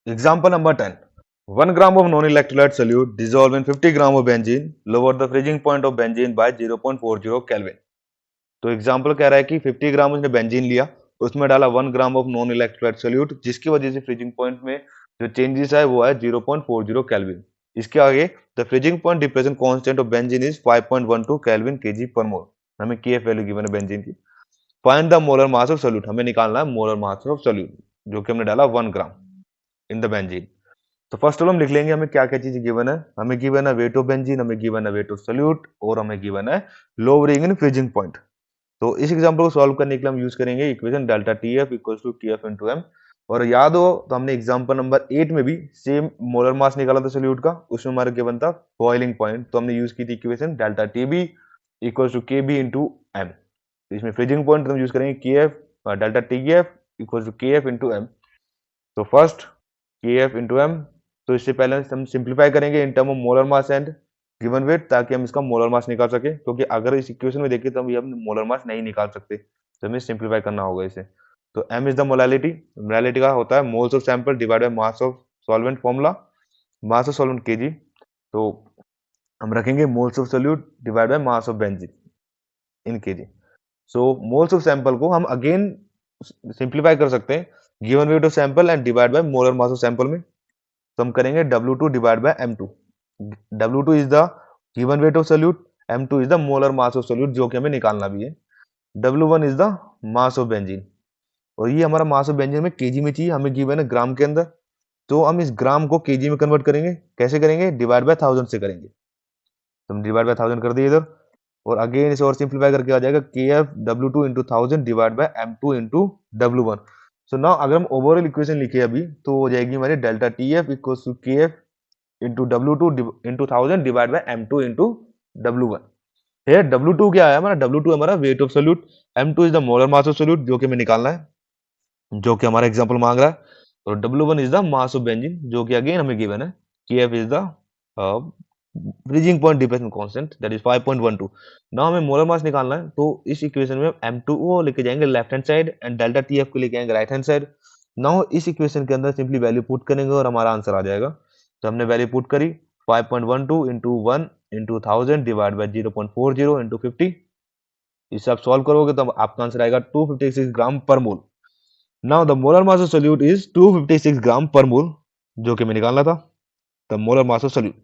Example number 10. 1 gram of non-electrolyte solute dissolved in 50 gram of benzene lowered the freezing point of benzene by 0.40 Kelvin. तो example कह रहा है कि 50 ग्राम उसने benzene लिया, उसमें डाला 1 gram of non electrolyte solute, जिसकी वजह से फ्रीजिंग पॉइंट में जो चेंजेस है वो है 0.40 केल्विन। इसके आगे the freezing point depression constant of benzene is 5.12 kelvin KG पर मोल। हमें केएफ वैल्यू गिवन है बेंजीन की। Find the molar mass of solute, हमें निकालना है मोलर मास ऑफ सोल्यूट जो कि हमने डाला 1 ग्राम इन द बेंजीन। तो फर्स्ट ऑफ ऑल हम लिख लेंगे हमें क्या क्या चीज गिवन है। हमें गिवन है वेट ऑफ बेंजीन, हमें गिवन है वेट ऑफ सोल्यूट और हमें गिवन है लोअरिंग इन फ्रीजिंग पॉइंट। तो इस एग्जांपल को सॉल्व करने के लिए हम यूज करेंगे equation delta T F equal to t f into m. और याद हो तो हमने एग्जांपल नंबर 8 में भी सेम मोलर मास निकाला था सोल्यूट का, उसमें हमारा गिवन था बॉइलिंग पॉइंट, तो हमने यूज की थी equation delta t b equal to k b into m. इसमें फ्रीजिंग पॉइंट हम यूज करेंगे k f delta T F equal to के एफ इंटू एम। तो first k F into m, तो इससे पहले हम सिंप्लीफाई करेंगे in term of molar mass and given weight, ताकि हम इसका मोलर मास निकाल सके, क्योंकि अगर इस इक्वेशन में देखें तो हम मोलर मास नहीं निकाल सकते, तो हमें सिंप्लीफाई करना होगा इसे। तो m is the molality, molality का होता है moles of sample divide by mass of solvent, formula mass of solvent KG. तो हम रखेंगे moles of solute divide by mass of benzene in KG. So moles of sample को हम again simplify कर सकते हैं given weight of sample and divide by molar mass of sample में। तो हम करेंगे W2 divide by M2। W2 is the given weight of solute, M2 is the molar mass of solute जो कि हमें निकालना भी है। W1 is the mass of benzene, और ये हमारा मास ऑफ बेंजीन में केजी में चाहिए, हमें गिवन है ग्राम के अंदर। तो हम इस ग्राम को केजी में कन्वर्ट करेंगे, कैसे करेंगे? डिवाइड बाय 1000 से करेंगे। तो हम डिवाइड बाय 1000 कर दिए इधर, और अगेन इसे और सिंप्लीफाई करके आ जाएगा के F W2 into 1000 divide by M2 into W1। So now अगर हम ओवरऑल इक्वेशन लिखे अभी तो हो जाएगी हमारी delta T F equal to के F into W2 into 1000 divide by M2 into W1। here W2 क्या है हमारा? W2 हमारा weight of solute, M2 is the molar mass of solute जो कि हमें निकालना है, जो कि हमारा एग्जांपल मांग रहा है। और W1 is the mass of benzene जो कि अगेन हमें गिवन है। Kf is the freezing point depression constant that is 5.12। Now हमें मोलर मास निकालना है, तो इस इक्वेशन में M2 को लेके जाएंगे left hand side and delta TF को लेके आएंगे राइट हैंड साइड। नाउ इस इक्वेशन के अंदर सिंपली वैल्यू पुट करेंगे और हमारा आंसर आ जाएगा। तो हमने वैल्यू पुट करी 5.12 into 1 into 1000 divide bye 0.40 into 50। इसे आप सॉल्व करोगे तो आपका आंसर आएगा 256 gram per mole. Now the molar mass of solute is 256 gram per mole जो कि हमें निकालना था, the molar mass of solute.